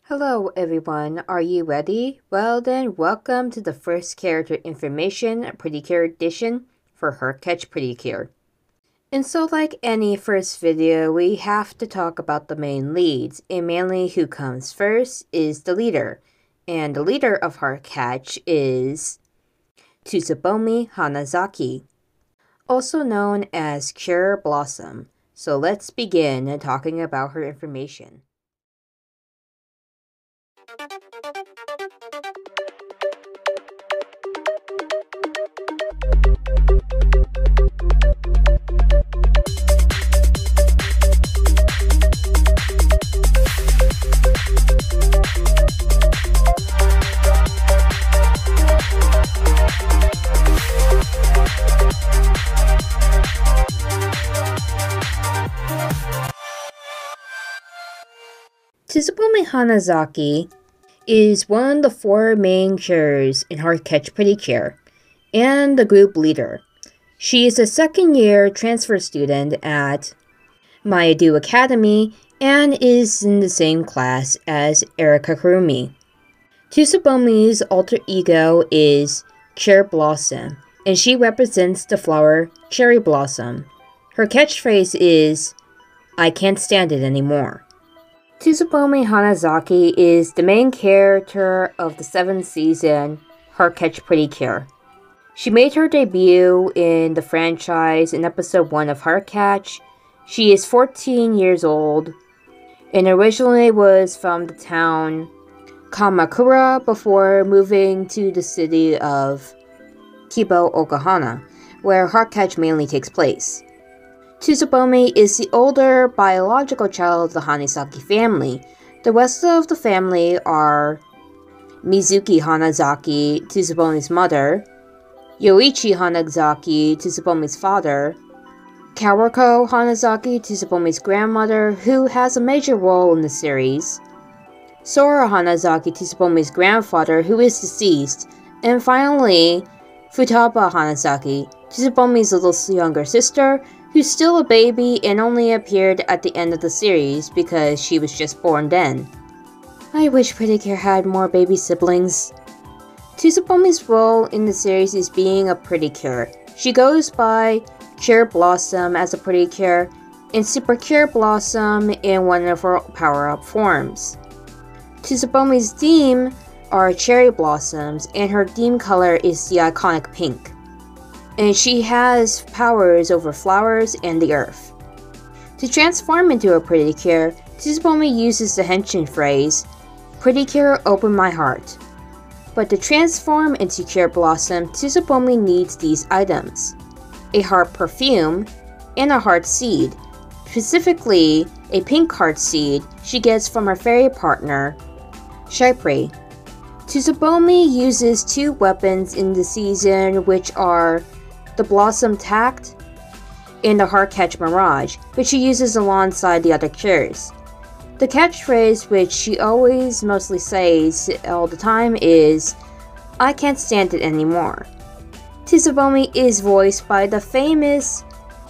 Hello everyone, are you ready? Well then, welcome to the first character information Percure edition for Heartcatch Percure. And so like any first video, we have to talk about the main leads, and mainly who comes first is the leader. And the leader of Heartcatch is Tsubomi Hanasaki, also known as Cure Blossom. So let's begin talking about her information. Tsubomi Hanasaki is one of the four main cures in Heartcatch Percure, and the group leader. She is a second-year transfer student at Mayadu Academy and is in the same class as Erika Kurumi. Tsubomi's alter ego is Cherry Blossom, and she represents the flower Cherry Blossom. Her catchphrase is, "I can't stand it anymore." Tsubomi Hanasaki is the main character of the 7th season Heartcatch Percure. She made her debut in the franchise in episode 1 of Heartcatch. She is 14 years old and originally was from the town Kamakura before moving to the city of Kibo Okahana, where Heartcatch mainly takes place. Tsubomi is the older biological child of the Hanasaki family. The rest of the family are Mizuki Hanasaki, Tsubomi's mother, Yoichi Hanasaki, Tsubomi's father, Kawako Hanasaki, Tsubomi's grandmother, who has a major role in the series, Sora Hanasaki, Tsubomi's grandfather, who is deceased, and finally, Futaba Hanasaki, Tsubomi's little younger sister, who's still a baby and only appeared at the end of the series because she was just born then. I wish Percure had more baby siblings. Tsubomi's role in the series is being a Percure. She goes by Cure Blossom as a Percure and Super Cure Blossom in one of her power-up forms. Tsubomi's theme are cherry blossoms and her theme color is the iconic pink. And she has powers over flowers and the earth. To transform into a Percure, Tsubomi uses the henshin phrase, "Percure, open my heart." But to transform into Cure Blossom, Tsubomi needs these items: a heart perfume and a heart seed, specifically a pink heart seed she gets from her fairy partner, Chypre. Tsubomi uses two weapons in the season, which are the Blossom Tact and the Heartcatch Mirage, which she uses alongside the other cures. The catchphrase, which she always mostly says all the time, is, "I can't stand it anymore." Tsubomi is voiced by the famous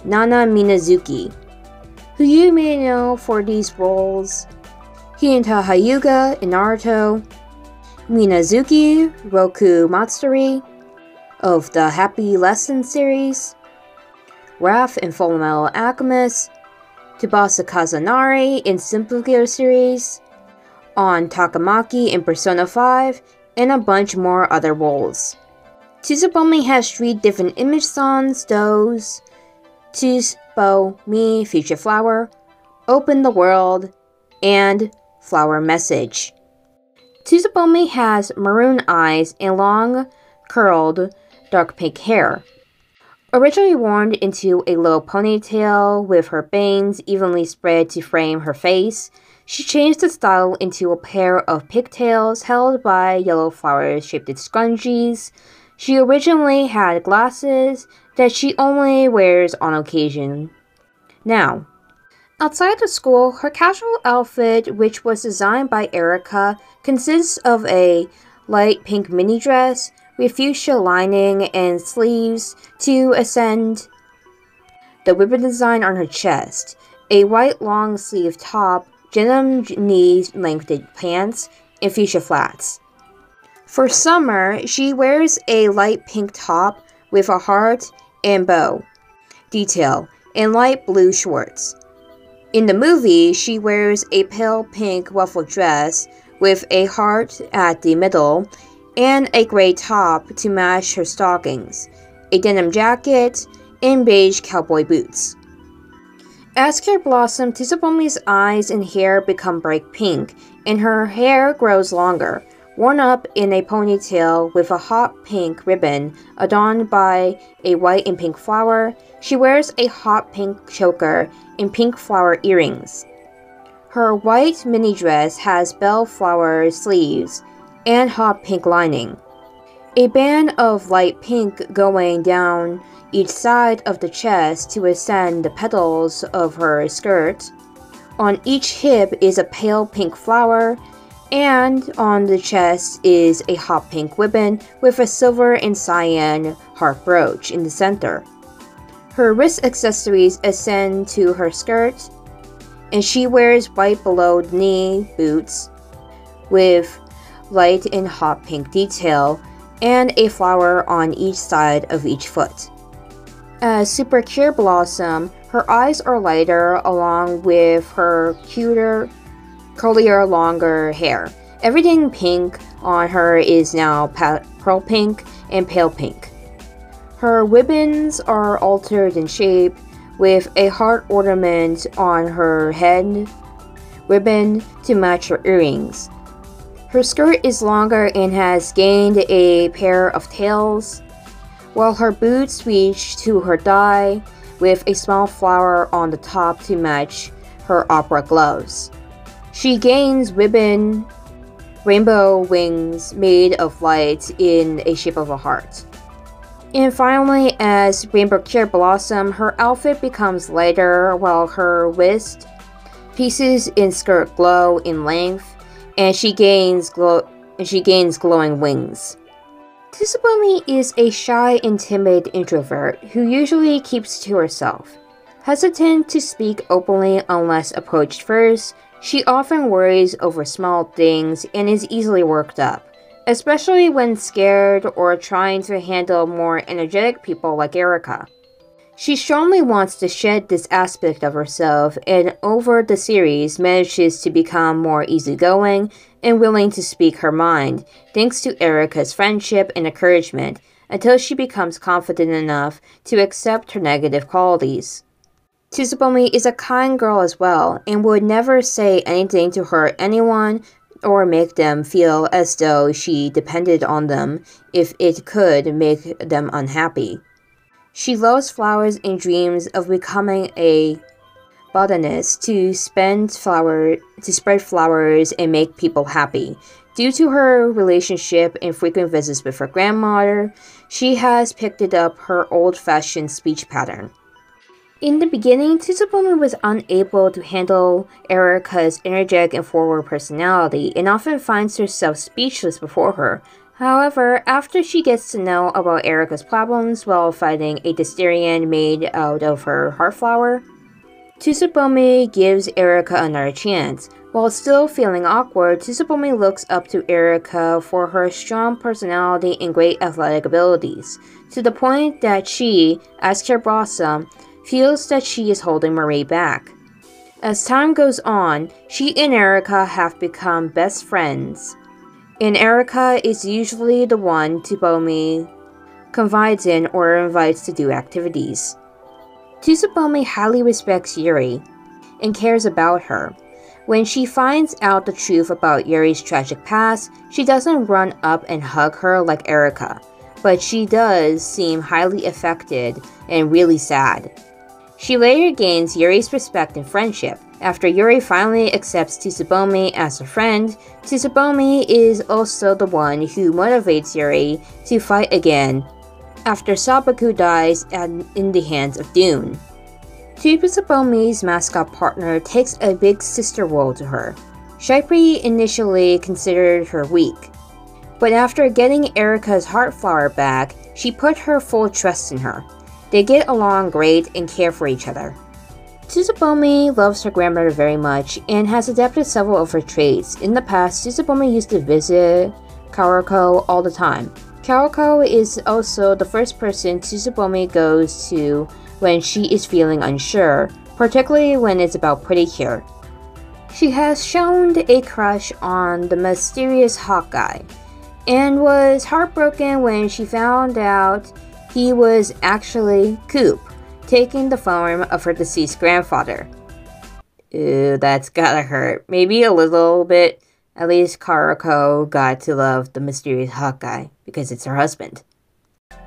Nana Minazuki, who you may know for these roles: Hinata Hyuga in Naruto, Minazuki Roku Matsuri of the Happy Lesson series, Raph in Fullmetal Alchemist, Tsubasa Kazanari in Simple Gear series, On Takamaki in Persona 5, and a bunch more other roles. Tsubomi has 3 different image songs, those Tsubomi Future Flower, Open the World, and Flower Message. Tsubomi has maroon eyes and long, curled, dark pink hair. Originally worn into a low ponytail with her bangs evenly spread to frame her face, she changed the style into a pair of pigtails held by yellow flower-shaped scrunchies. She originally had glasses that she only wears on occasion. Now, outside of school, her casual outfit, which was designed by Erika, consists of a light pink mini dress with fuchsia lining and sleeves to accent the ribbon design on her chest, a white long-sleeve top denim knee-length pants, and fuchsia flats. For summer, she wears a light pink top with a heart and bow detail and light blue shorts. In the movie, she wears a pale pink ruffled dress with a heart at the middle and a gray top to match her stockings, a denim jacket, and beige cowboy boots. As Care blossoms, Tsubomi's eyes and hair become bright pink, and her hair grows longer, worn up in a ponytail with a hot pink ribbon adorned by a white and pink flower. She wears a hot pink choker and pink flower earrings. Her white mini dress has bellflower sleeves and hot pink lining. A band of light pink going down each side of the chest to ascend the petals of her skirt. On each hip is a pale pink flower, and on the chest is a hot pink ribbon with a silver and cyan heart brooch in the center. Her wrist accessories ascend to her skirt, and she wears white below-knee boots with light and hot pink detail and a flower on each side of each foot. As Percure blossom, her eyes are lighter along with her cuter, curlier, longer hair. Everything pink on her is now pearl pink and pale pink. Her ribbons are altered in shape with a heart ornament on her head ribbon to match her earrings. Her skirt is longer and has gained a pair of tails, while her boots reach to her thigh with a small flower on the top to match her opera gloves. She gains ribbon rainbow wings made of light in a shape of a heart. And finally, as Percure blossom, her outfit becomes lighter while her wrist pieces in skirt glow in length, and she gains glowing wings. Tsubomi is a shy and timid introvert who usually keeps to herself. Hesitant to speak openly unless approached first, she often worries over small things and is easily worked up, especially when scared or trying to handle more energetic people like Erika. She strongly wants to shed this aspect of herself, and over the series manages to become more easygoing and willing to speak her mind, thanks to Erika's friendship and encouragement, until she becomes confident enough to accept her negative qualities. Tsubomi is a kind girl as well, and would never say anything to hurt anyone or make them feel as though she depended on them if it could make them unhappy. She loves flowers and dreams of becoming a botanist to spread flowers and make people happy. Due to her relationship and frequent visits with her grandmother, she has picked up her old-fashioned speech pattern. In the beginning, Tsubomi was unable to handle Erika's energetic and forward personality and often finds herself speechless before her. However, after she gets to know about Erika's problems while fighting a Dysterian made out of her heart flower, Tsubomi gives Erika another chance. While still feeling awkward, Tsubomi looks up to Erika for her strong personality and great athletic abilities, to the point that she, as Care Blossom, feels that she is holding Marie back. As time goes on, she and Erika have become best friends, and Erika is usually the one Tsubomi confides in or invites to do activities. Tsubomi highly respects Yuri and cares about her. When she finds out the truth about Yuri's tragic past, she doesn't run up and hug her like Erika, but she does seem highly affected and really sad. She later gains Yuri's respect and friendship. After Yuri finally accepts Tsubomi as a friend, Tsubomi is also the one who motivates Yuri to fight again after Sabaku dies in the hands of Dune. Tsubomi's mascot partner takes a big sister role to her. Shipri initially considered her weak, but after getting Erika's heart flower back, she put her full trust in her. They get along great and care for each other. Tsubomi loves her grandmother very much and has adapted several of her traits. In the past, Tsubomi used to visit Karako all the time. Karako is also the first person Tsubomi goes to when she is feeling unsure, particularly when it's about Percure. She has shown a crush on the mysterious hot guy, and was heartbroken when she found out he was actually Coop, taking the form of her deceased grandfather. Ew, that's gotta hurt. Maybe a little bit. At least Karako got to love the mysterious hot guy, because it's her husband.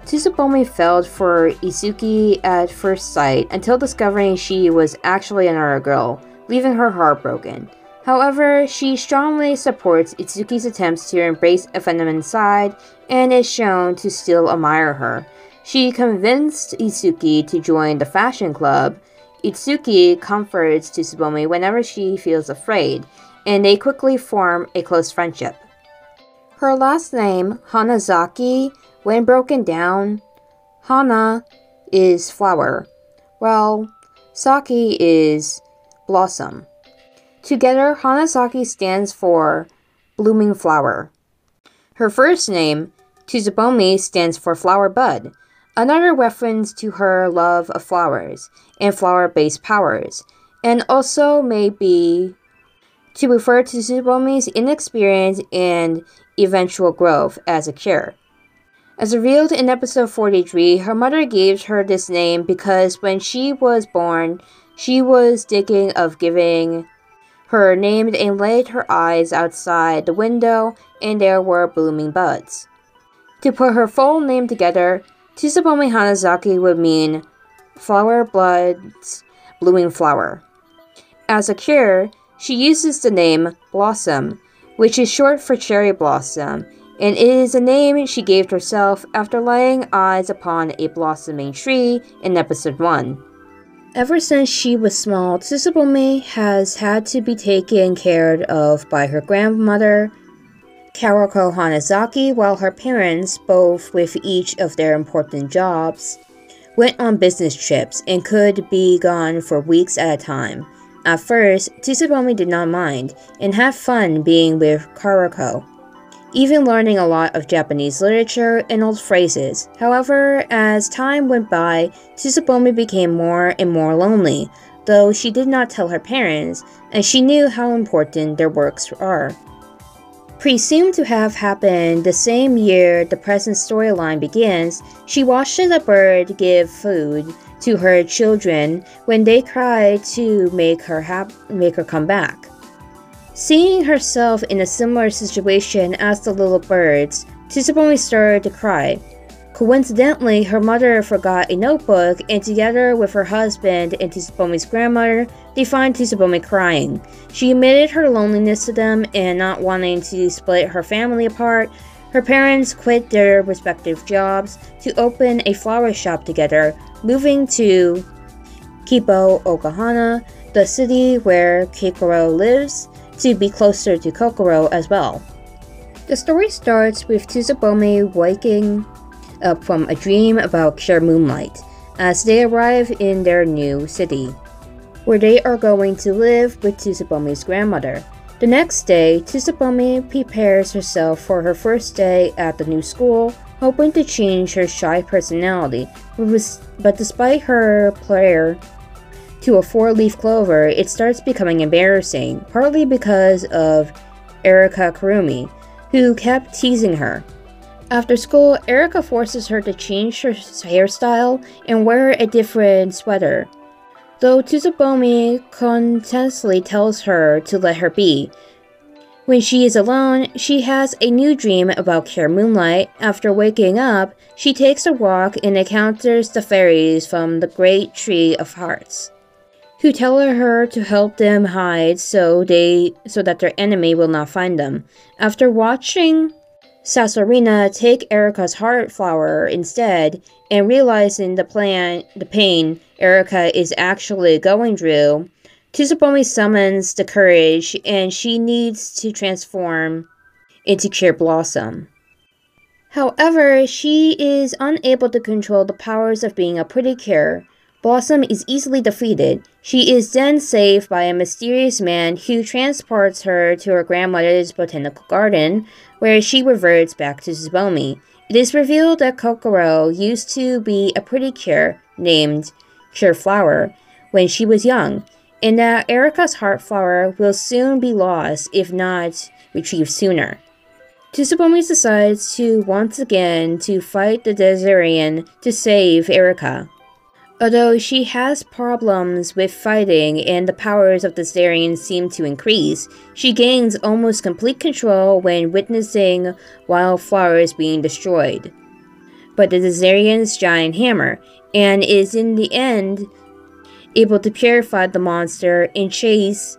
Tsubomi fell for Itsuki at first sight until discovering she was actually another girl, leaving her heartbroken. However, she strongly supports Itsuki's attempts to embrace a feminine side and is shown to still admire her. She convinced Itsuki to join the fashion club. Itsuki comforts Tsubomi whenever she feels afraid, and they quickly form a close friendship. Her last name, Hanasaki, when broken down, Hana is flower, while Saki is blossom. Together, Hanasaki stands for blooming flower. Her first name, Tsubomi, stands for flower bud, another reference to her love of flowers and flower-based powers, and also may be to refer to Tsubomi's inexperience and eventual growth as a cure. As revealed in episode 43, her mother gave her this name because when she was born, she was thinking of giving her name and laid her eyes outside the window and there were blooming buds. To put her full name together, Tsubomi Hanasaki would mean flower buds, blooming flower. As a cure, she uses the name Blossom, which is short for cherry blossom, and it is a name she gave herself after laying eyes upon a blossoming tree in episode 1. Ever since she was small, Tsubomi has had to be taken care of by her grandmother, Karako Hanasaki, while her parents, both with each of their important jobs, went on business trips and could be gone for weeks at a time. At first, Tsubomi did not mind and had fun being with Karako, even learning a lot of Japanese literature and old phrases. However, as time went by, Tsubomi became more and more lonely, though she did not tell her parents, and she knew how important their works are. Presumed to have happened the same year the present storyline begins, she watches a bird give food to her children when they cry to make her come back. Seeing herself in a similar situation as the little birds, Tsubomi started to cry. Coincidentally, her mother forgot a notebook, and together with her husband and Tsubomi's grandmother, they find Tsubomi crying. She admitted her loneliness to them and not wanting to split her family apart. Her parents quit their respective jobs to open a flower shop together, moving to Kipo, Okahana, the city where Kikoro lives, to be closer to Kokoro as well. The story starts with Tsubomi waking up from a dream about pure moonlight as they arrive in their new city, where they are going to live with Tsubomi's grandmother. The next day, Tsubomi prepares herself for her first day at the new school, hoping to change her shy personality, but despite her prayer to a 4-leaf clover, it starts becoming embarrassing, partly because of Erika Kurumi, who kept teasing her. After school, Erika forces her to change her hairstyle and wear a different sweater, though Tsubomi contentedly tells her to let her be. When she is alone, she has a new dream about pure moonlight. After waking up, she takes a walk and encounters the fairies from the Great Tree of Hearts, who tell her to help them hide so that their enemy will not find them. After watching Sasarina take Erika's heart flower instead, and realizing the pain Erika is actually going through, Tsubomi summons the courage and she needs to transform into Pure Blossom. However, she is unable to control the powers of being a Percure, Blossom is easily defeated. She is then saved by a mysterious man who transports her to her grandmother's botanical garden, where she reverts back to Tsubomi. It is revealed that Kokoro used to be a Percure named Cure Flower when she was young, and that Erika's heart flower will soon be lost if not retrieved sooner. Tsubomi decides to once again to fight the Deserian to save Erika. Although she has problems with fighting and the powers of the Deserian seem to increase, she gains almost complete control when witnessing wildflowers being destroyed by the Deserian's giant hammer, and is in the end able to purify the monster and chase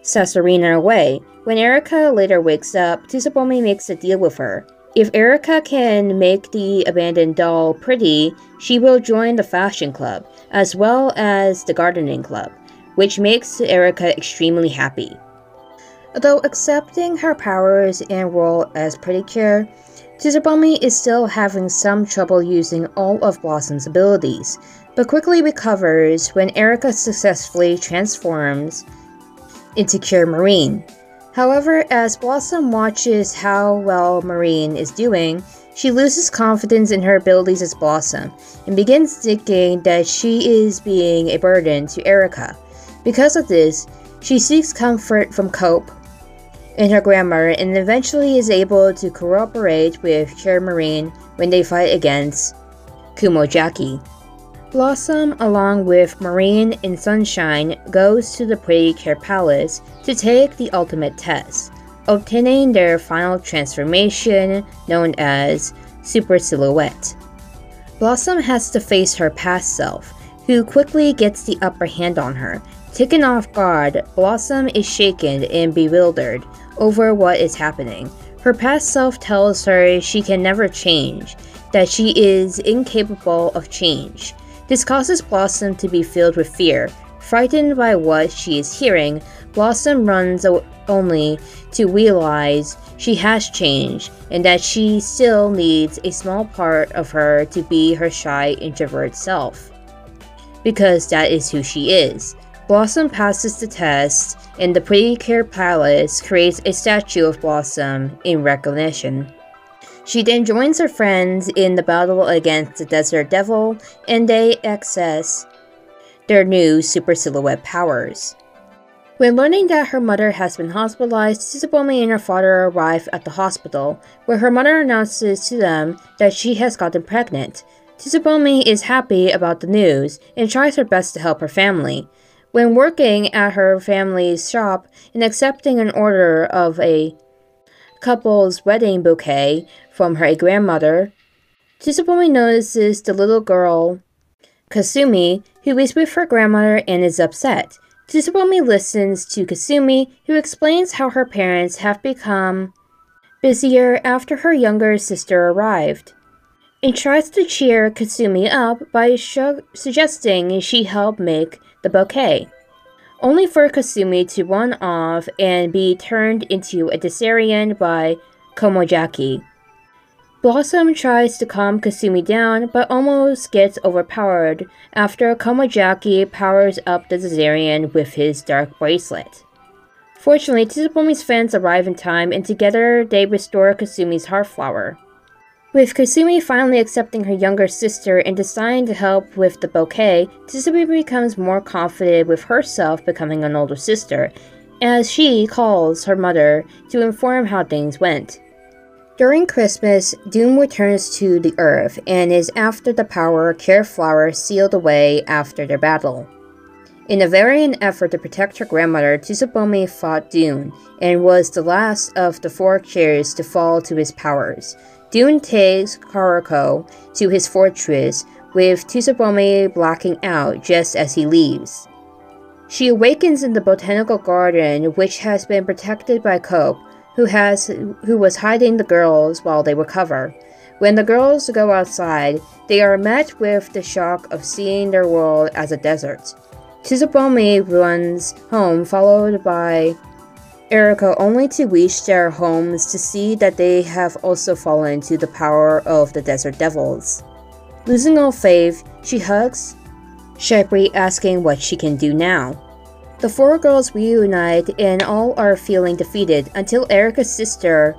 Sasarina away. When Erika later wakes up, Tsubomi makes a deal with her. If Erika can make the abandoned doll pretty, she will join the fashion club, as well as the gardening club, which makes Erika extremely happy. Although accepting her powers and role as Percure, Tsubomi is still having some trouble using all of Blossom's abilities, but quickly recovers when Erika successfully transforms into Cure Marine. However, as Blossom watches how well Marine is doing, she loses confidence in her abilities as Blossom, and begins thinking that she is being a burden to Erika. Because of this, she seeks comfort from Cope and her grandmother, and eventually is able to cooperate with Cure Marine when they fight against Kumojaki. Blossom, along with Marine and Sunshine, goes to the Percure Palace to take the ultimate test, obtaining their final transformation known as Super Silhouette. Blossom has to face her past self, who quickly gets the upper hand on her. Taken off guard, Blossom is shaken and bewildered over what is happening. Her past self tells her she can never change, that she is incapable of change. This causes Blossom to be filled with fear. Frightened by what she is hearing, Blossom runs only to realize she has changed and that she still needs a small part of her to be her shy introvert self, because that is who she is. Blossom passes the test, and the Percure Palace creates a statue of Blossom in recognition. She then joins her friends in the battle against the Desert Devil, and they access their new Super Silhouette powers. When learning that her mother has been hospitalized, Tsubomi and her father arrive at the hospital, where her mother announces to them that she has gotten pregnant. Tsubomi is happy about the news and tries her best to help her family. When working at her family's shop and accepting an order of a couple's wedding bouquet from her grandmother, Tsubomi notices the little girl, Kasumi, who is with her grandmother and is upset. Tsubomi listens to Kasumi, who explains how her parents have become busier after her younger sister arrived, and tries to cheer Kasumi up by suggesting she help make the bouquet, only for Kasumi to run off and be turned into a Deserian by Komojaki. Blossom tries to calm Kasumi down, but almost gets overpowered after Komojaki powers up the Deserian with his dark bracelet. Fortunately, Tsubomi's friends arrive in time, and together they restore Kasumi's heart flower. With Kasumi finally accepting her younger sister and deciding to help with the bouquet, Tsubomi becomes more confident with herself becoming an older sister, as she calls her mother to inform how things went. During Christmas, Doom returns to the Earth and is after the power Cure Flower sealed away after their battle. In a valiant effort to protect her grandmother, Tsubomi fought Doom and was the last of the 4 Cures to fall to his powers. Doom takes Karako to his fortress, with Tsubomi blacking out just as he leaves. She awakens in the botanical garden, which has been protected by Cope, who was hiding the girls while they recover. When the girls go outside, they are met with the shock of seeing their world as a desert. Tsubomi runs home, followed by Erika, only to reach their homes to see that they have also fallen to the power of the Desert Devils. Losing all faith, she hugs sharply asking what she can do now. The four girls reunite and all are feeling defeated until Erika's sister,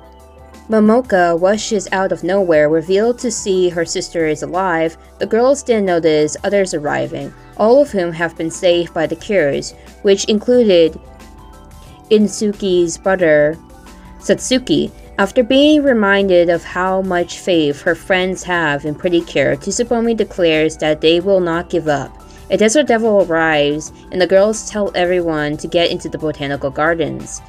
Momoka, rushes out of nowhere, revealed to see her sister is alive. The girls then notice others arriving, all of whom have been saved by the cures, which included Insuki's brother, Satsuki. After being reminded of how much faith her friends have in Percure, Tsubomi declares that they will not give up. A desert devil arrives, and the girls tell everyone to get into the botanical gardens.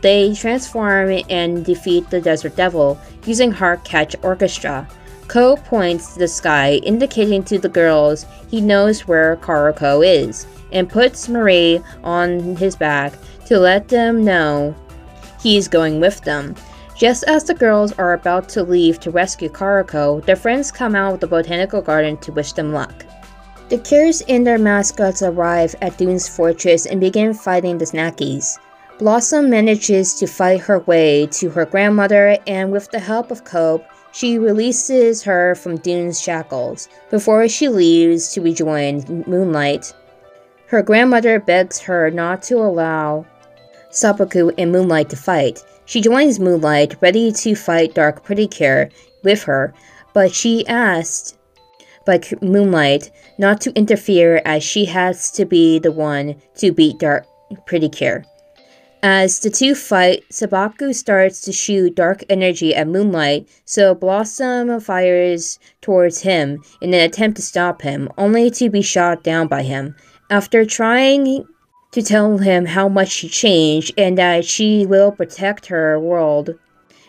They transform and defeat the desert devil using Heartcatch orchestra. Ko points to the sky, indicating to the girls he knows where Karako is, and puts Marie on his back to let them know he's going with them. Just as the girls are about to leave to rescue Karako, their friends come out of the botanical garden to wish them luck. The Cures and their mascots arrive at Dune's fortress and begin fighting the Snackies. Blossom manages to fight her way to her grandmother, and with the help of Cope, she releases her from Dune's shackles. Before she leaves to rejoin Moonlight, her grandmother begs her not to allow Sabaku and Moonlight to fight. She joins Moonlight, ready to fight Dark Percure with her, but she asked by Moonlight not to interfere as she has to be the one to beat Dark Percure. As the two fight, Sabaku starts to shoot dark energy at Moonlight, so Blossom fires towards him in an attempt to stop him, only to be shot down by him. After trying to tell him how much she changed and that she will protect her world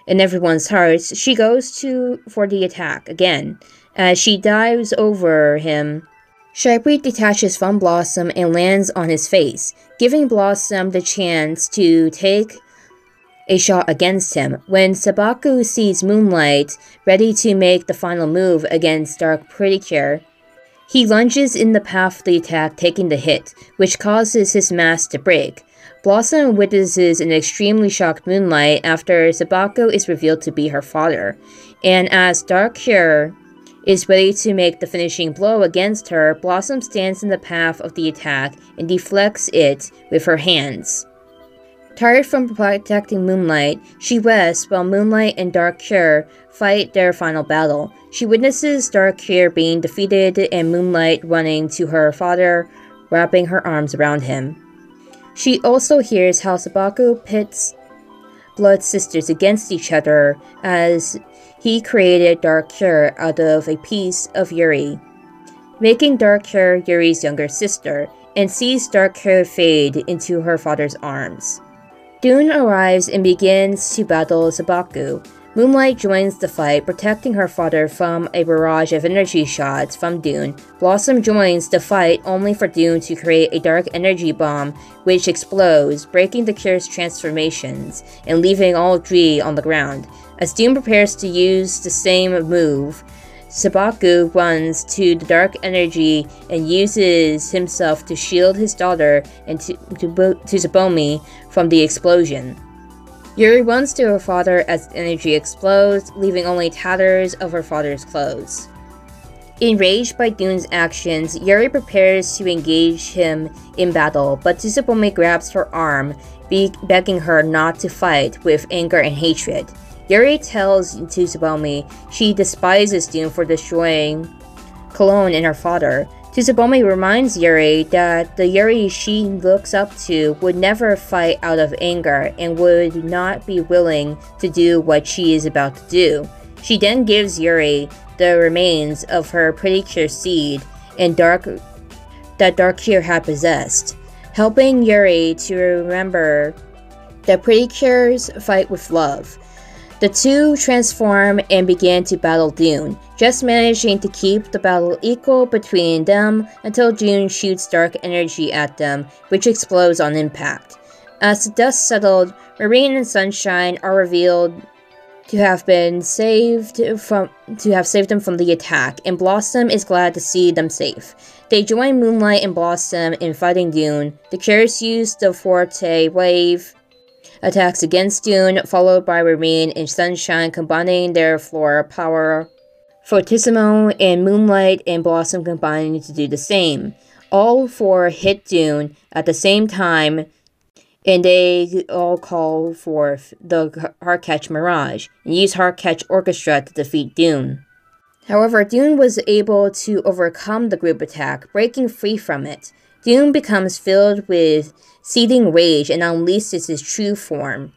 and everyone's hearts, she goes for the attack again. As she dives over him, Sharpie detaches from Blossom and lands on his face, giving Blossom the chance to take a shot against him. When Sabaku sees Moonlight ready to make the final move against Dark Percure, he lunges in the path of the attack, taking the hit, which causes his mask to break. Blossom witnesses an extremely shocked Moonlight after Sabaku is revealed to be her father, and as Dark Cure is ready to make the finishing blow against her, Blossom stands in the path of the attack and deflects it with her hands. Tired from protecting Moonlight, she rests while Moonlight and Dark Cure fight their final battle. She witnesses Dark Cure being defeated and Moonlight running to her father, wrapping her arms around him. She also hears how Sabaku pits blood sisters against each other as he created Dark Cure out of a piece of Yuri, making Dark Cure Yuri's younger sister, and sees Dark Cure fade into her father's arms. Dune arrives and begins to battle Sabaku. Moonlight joins the fight, protecting her father from a barrage of energy shots from Dune. Blossom joins the fight only for Dune to create a dark energy bomb which explodes, breaking the Cure's transformations and leaving all three on the ground. As Dune prepares to use the same move, Sabaku runs to the dark energy and uses himself to shield his daughter and Tsubomi from the explosion. Yuri runs to her father as the energy explodes, leaving only tatters of her father's clothes. Enraged by Dune's actions, Yuri prepares to engage him in battle, but Tsubomi grabs her arm, begging her not to fight with anger and hatred. Yuri tells Tsubomi she despises Dune for destroying Cologne and her father. Tsubomi reminds Yuri that the Yuri she looks up to would never fight out of anger and would not be willing to do what she is about to do. She then gives Yuri the remains of her Percure seed and that Dark Cure had possessed, helping Yuri to remember that Percure's fight with love. The two transform and begin to battle Dune, just managing to keep the battle equal between them until Dune shoots dark energy at them, which explodes on impact. As the dust settled, Marine and Sunshine are revealed to have saved them from the attack, and Blossom is glad to see them safe. They join Moonlight and Blossom in fighting Dune. The Cures use the Forte Wave attacks against Dune, followed by Marine and Sunshine combining their floor power. Fortissimo and Moonlight and Blossom combining to do the same. All four hit Dune at the same time, and they all call forth the Heartcatch Mirage and use Heartcatch Orchestra to defeat Dune. However, Dune was able to overcome the group attack, breaking free from it. Dune becomes filled with seething rage and unleashes his true form,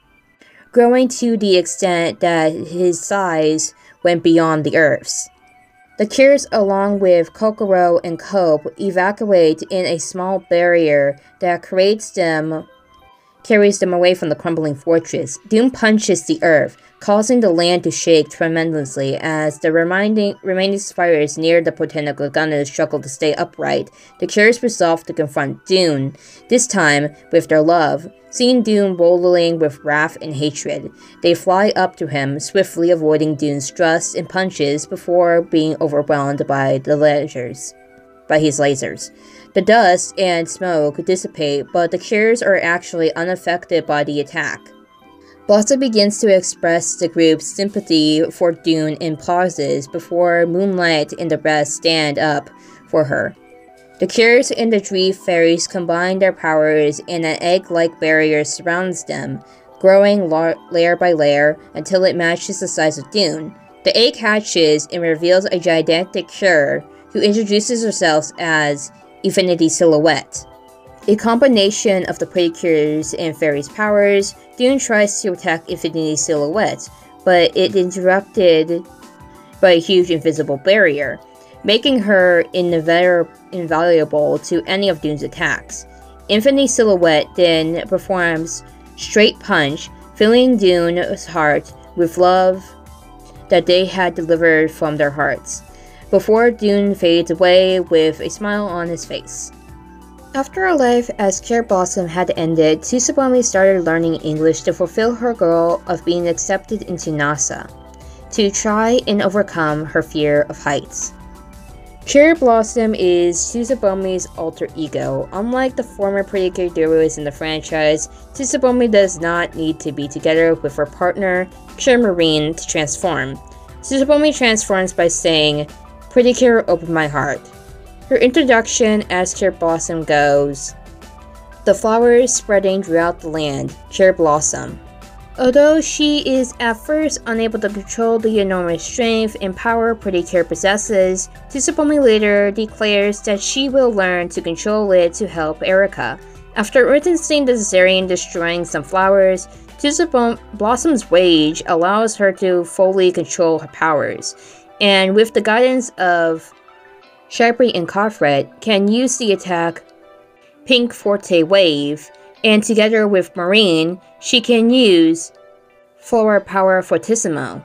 growing to the extent that his size went beyond the Earth's. The Cures, along with Kokoro and Cope, evacuate in a small barrier that carries them away from the crumbling fortress. Dune punches the earth, causing the land to shake tremendously as the remaining survivors near the botanical garden struggle to stay upright. The Cures resolve to confront Dune, this time with their love. Seeing Dune rolling with wrath and hatred, they fly up to him, swiftly avoiding Dune's thrusts and punches before being overwhelmed by his lasers. The dust and smoke dissipate, but the Cures are actually unaffected by the attack. Blossom begins to express the group's sympathy for Dune in pauses before Moonlight and the rest stand up for her. The Cures and the Dree Fairies combine their powers and an egg-like barrier surrounds them, growing layer by layer until it matches the size of Dune. The egg hatches and reveals a gigantic Cure who introduces herself as Infinity Silhouette. A combination of the Percure's and Fairy's powers, Dune tries to attack Infinity Silhouette, but it is interrupted by a huge invisible barrier, making her invaluable to any of Dune's attacks. Infinity Silhouette then performs Straight Punch, filling Dune's heart with love that they had delivered from their hearts, before Dune fades away with a smile on his face. After her life as Cherry Blossom had ended, Tsubomi started learning English to fulfill her goal of being accepted into NASA, to try and overcome her fear of heights. Cherry Blossom is Tsubomi's alter ego. Unlike the former Percure duos in the franchise, Tsubomi does not need to be together with her partner, Cherry Marine, to transform. Tsubomi transforms by saying, "Percure, open my heart." Her introduction as Cherry Blossom goes, "The flowers spreading throughout the land, Cherry Blossom." Although she is at first unable to control the enormous strength and power Percure possesses, Tsubomi later declares that she will learn to control it to help Erika. After witnessing the cesarean destroying some flowers, Blossom's rage allows her to fully control her powers, and with the guidance of Shibri and Kafret, can use the attack Pink Forte Wave, and together with Marine, she can use Flower Power Fortissimo.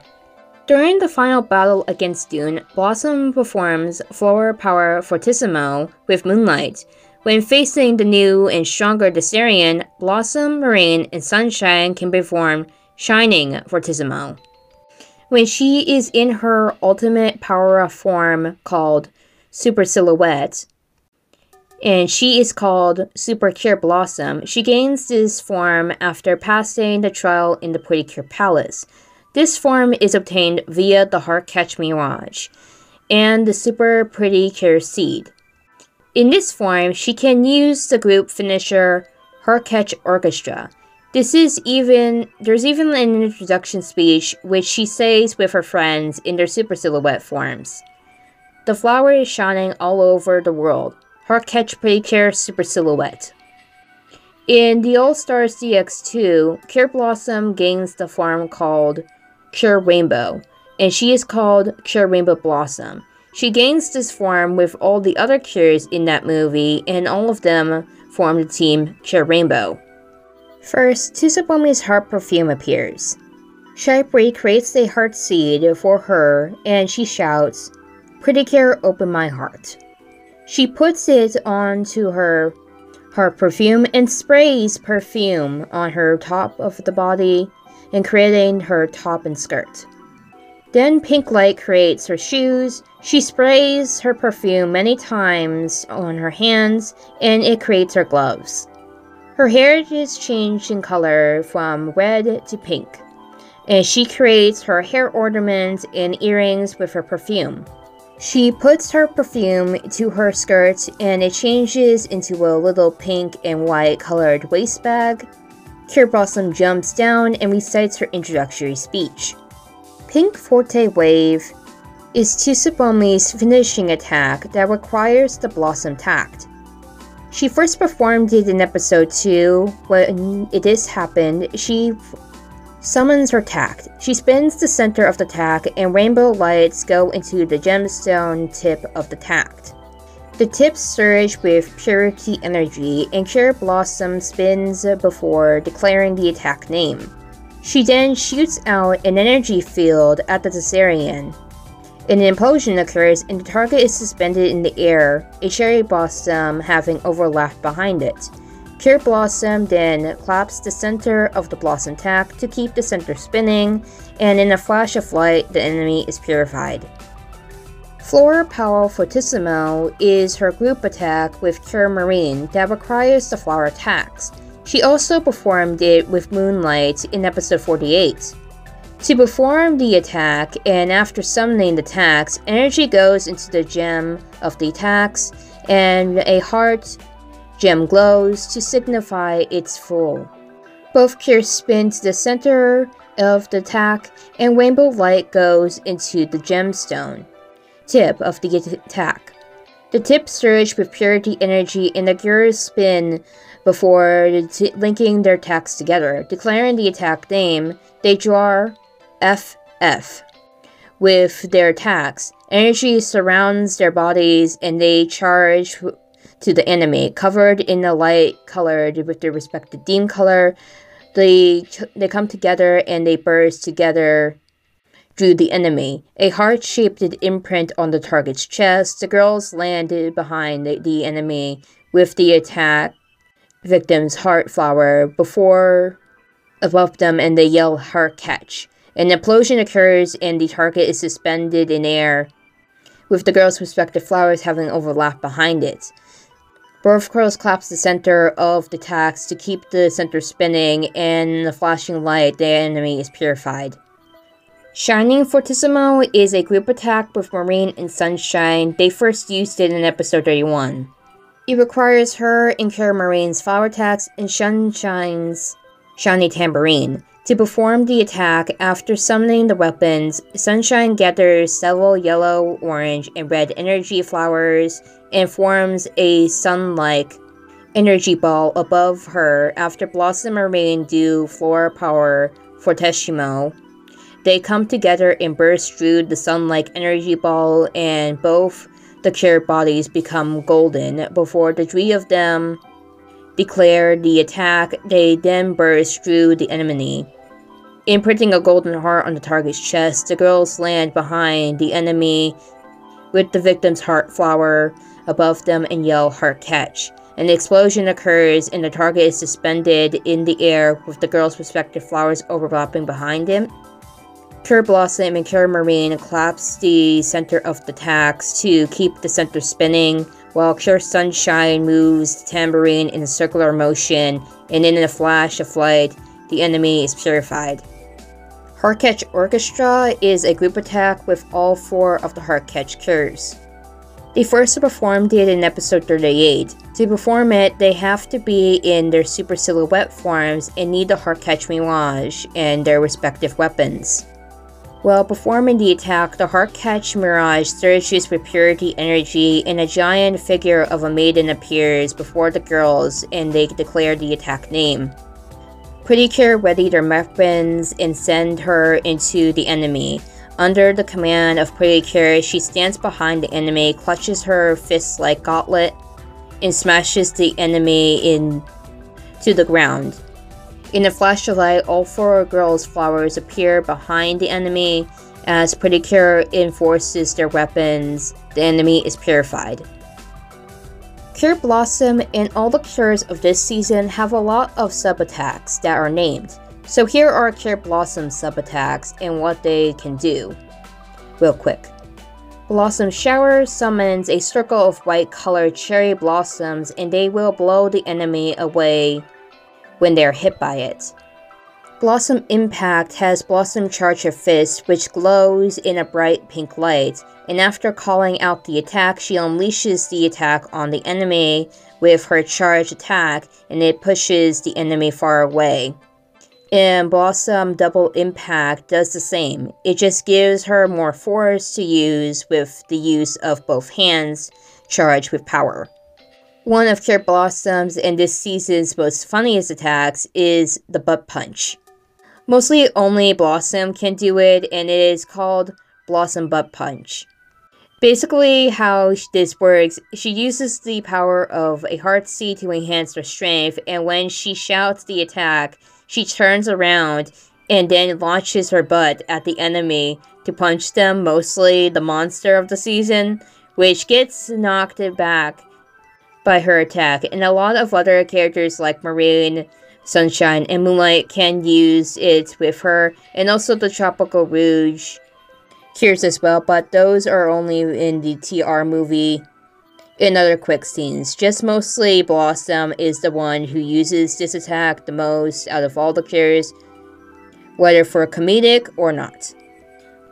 During the final battle against Dune, Blossom performs Flower Power Fortissimo with Moonlight. When facing the new and stronger Desarian, Blossom, Marine, and Sunshine can perform Shining Fortissimo. When she is in her ultimate power form called Super Silhouette, and she is called Super Cure Blossom, she gains this form after passing the trial in the Percure Palace. This form is obtained via the Heartcatch Mirage and the Super Percure Seed. In this form, she can use the group finisher Heartcatch Orchestra. There's even an introduction speech which she says with her friends in their Super Silhouette forms. The flower is shining all over the world. Heartcatch Percure Super Silhouette. In the All-Stars DX2, Cure Blossom gains the form called Cure Rainbow, and she is called Cure Rainbow Blossom. She gains this form with all the other Cures in that movie, and all of them form the team Cure Rainbow. First, Tsubomi's heart perfume appears. Shibri creates a heart seed for her, and she shouts, "Percure, open my heart." She puts it onto her heart perfume and sprays perfume on her top of the body and creating her top and skirt. Then Pink Light creates her shoes. She sprays her perfume many times on her hands and it creates her gloves. Her hair is changed in color from red to pink, and she creates her hair ornaments and earrings with her perfume. She puts her perfume to her skirt and it changes into a little pink and white colored waist bag. Pure Blossom jumps down and recites her introductory speech. Pink Forte Wave is Tsubomi's finishing attack that requires the Blossom Tact. She first performed it in episode 2. When this happened, she summons her tact. She spins the center of the tact and rainbow lights go into the gemstone tip of the tact. The tips surge with purity energy and Pure Blossom spins before declaring the attack name. She then shoots out an energy field at the Tessarian. An implosion occurs and the target is suspended in the air, a cherry blossom having overlapped behind it. Pure Blossom then claps the center of the blossom tact to keep the center spinning, and in a flash of light, the enemy is purified. Flora Power Fortissimo is her group attack with Pure Marine that requires the flower attacks. She also performed it with Moonlight in episode 48. To perform the attack, and after summoning the attacks, energy goes into the gem of the attacks, and a heart gem glows to signify it's full. Both Pure spin to the center of the attack, and rainbow light goes into the gemstone tip of the attack. The tips surge with purity energy and the girls spin before linking their attacks together. Declaring the attack name, they draw FF. With their attacks, energy surrounds their bodies and they charge to the enemy. Covered in a light colored with their respective theme color, they come together and they burst together through the enemy. A heart-shaped imprint on the target's chest. The girls landed behind the enemy with the attack victim's heart flower above them, and they yell Heartcatch. An implosion occurs and the target is suspended in air, with the girls' respective flowers having overlapped behind it. Both girls claps the center of the attacks to keep the center spinning, and in the flashing light, the enemy is purified. Shining Fortissimo is a group attack with Marine and Sunshine. They first used it in episode 31. It requires her and Pure Marine's flower attacks and Sunshine's shiny tambourine. To perform the attack, after summoning the weapons, Sunshine gathers several yellow, orange, and red energy flowers and forms a sun-like energy ball above her. After Blossom and Marine do Flora Power Fortissimo, they come together and burst through the sun-like energy ball, and both the cured bodies become golden. Before the three of them declare the attack, they then burst through the enemy, imprinting a golden heart on the target's chest. The girls land behind the enemy with the victim's heart flower above them and yell Heartcatch. An explosion occurs and the target is suspended in the air with the girls' respective flowers overlapping behind him. Pure Blossom and Pure Marine claps the center of the attacks to keep the center spinning, while Pure Sunshine moves the tambourine in a circular motion, and in a flash of light, the enemy is purified. Heartcatch Orchestra is a group attack with all 4 of the Heartcatch cures. They first performed it in episode 38. To perform it, they have to be in their super silhouette forms and need the Heartcatch Mirage and their respective weapons. While performing the attack, the Heartcatch Mirage surges with purity energy and a giant figure of a maiden appears before the girls and they declare the attack name. Percure ready their weapons and send her into the enemy. Under the command of Percure, she stands behind the enemy, clutches her fist-like gauntlet, and smashes the enemy to the ground. In a flash of light, all 4 girls' flowers appear behind the enemy. As Percure enforces their weapons, the enemy is purified. Pure Blossom and all the cures of this season have a lot of sub-attacks that are named. So here are Pure Blossom sub-attacks and what they can do. Real quick. Blossom Shower summons a circle of white-colored cherry blossoms and they will blow the enemy away when they are hit by it. Blossom Impact has Blossom charge her fist, which glows in a bright pink light, and after calling out the attack, she unleashes the attack on the enemy with her charge attack, and it pushes the enemy far away. And Blossom Double Impact does the same. It just gives her more force to use with the use of both hands charged with power. One of Pure Blossom's and this season's most funniest attacks is the Butt Punch. Mostly only Blossom can do it, and it is called Blossom Butt Punch. Basically, how this works, she uses the power of a heart seed to enhance her strength, and when she shouts the attack, she turns around and then launches her butt at the enemy to punch them, mostly the monster of the season, which gets knocked back by her attack, and a lot of other characters like Marine, Sunshine, and Moonlight can use it with her, and also the Tropical Rouge cures as well, but those are only in the TR movie and other quick scenes. Just mostly Blossom is the one who uses this attack the most out of all the cures, whether for comedic or not.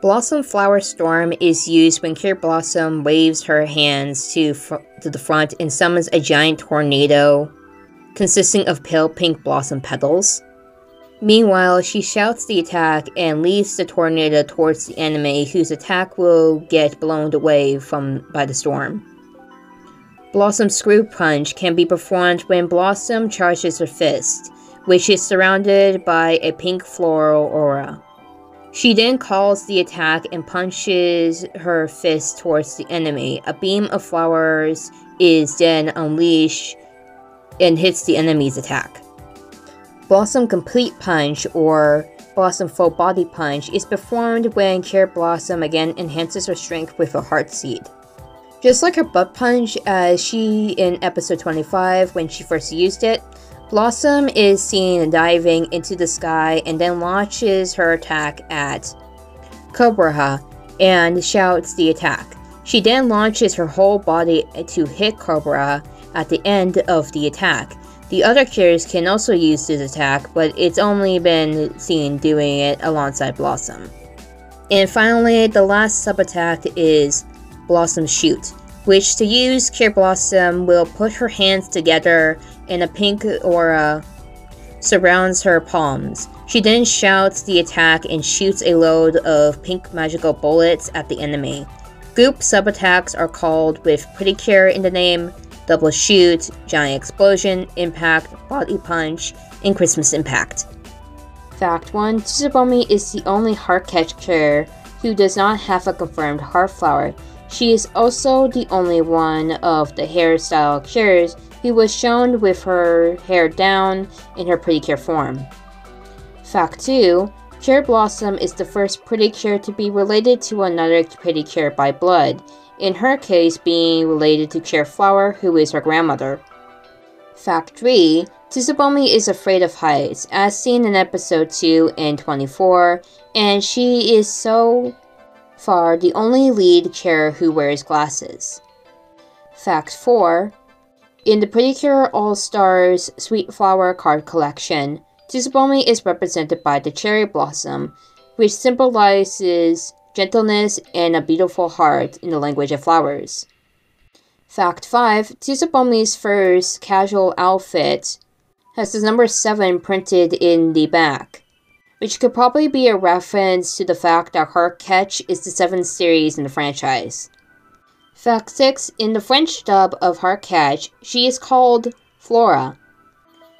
Blossom Flower Storm is used when Pure Blossom waves her hands to the front and summons a giant tornado consisting of pale pink blossom petals. Meanwhile, she shouts the attack and leads the tornado towards the enemy, whose attack will get blown away by the storm. Blossom Screw Punch can be performed when Blossom charges her fist, which is surrounded by a pink floral aura. She then calls the attack and punches her fist towards the enemy. A beam of flowers is then unleashed and hits the enemy's attack. Blossom Complete Punch, or Blossom Full Body Punch, is performed when Pure Blossom again enhances her strength with a heart seed. Just like her Butt Punch, as she in episode 25 when she first used it, Blossom is seen diving into the sky and then launches her attack at Cobra and shouts the attack. She then launches her whole body to hit Cobra at the end of the attack. The other cures can also use this attack, but it's only been seen doing it alongside Blossom. And finally, the last sub-attack is Blossom Shoot, which to use, Pure Blossom will put her hands together and a pink aura surrounds her palms. She then shouts the attack and shoots a load of pink magical bullets at the enemy. Group sub-attacks are called, with Percure in the name, Double Shoot, Giant Explosion, Impact, Body Punch, and Christmas Impact. Fact 1. Tsubomi is the only Heartcatch cure who does not have a confirmed heart flower. She is also the only one of the hairstyle cures who was shown with her hair down in her Percure form. Fact 2. Pure Blossom is the first Percure to be related to another Percure by blood, in her case being related to Pure Flower, who is her grandmother. Fact 3. Tsubomi is afraid of heights, as seen in episode 2 and 24, and she is so far the only lead cure who wears glasses. Fact 4. In the Percure All-Stars Sweet Flower card collection, Tsubomi is represented by the cherry blossom, which symbolizes gentleness and a beautiful heart in the language of flowers. Fact 5. Tsubomi's first casual outfit has the number 7 printed in the back, which could probably be a reference to the fact that Heartcatch is the 7th series in the franchise. Fact 6. In the French dub of Heartcatch, she is called Flora,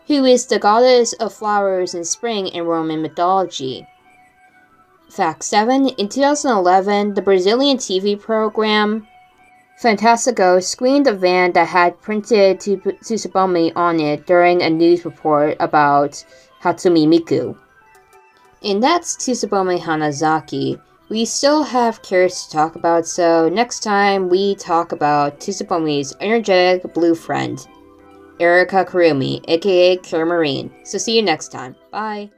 who is the goddess of flowers and spring in Roman mythology. Fact 7. In 2011, the Brazilian TV program Fantástico screened a van that had printed Tsubomi on it during a news report about Hatsumi Miku. And that's Tsubomi Hanasaki. We still have cures to talk about, so next time we talk about Tsubomi's energetic blue friend, Erika Kurumi, aka Cure Marine. So see you next time. Bye!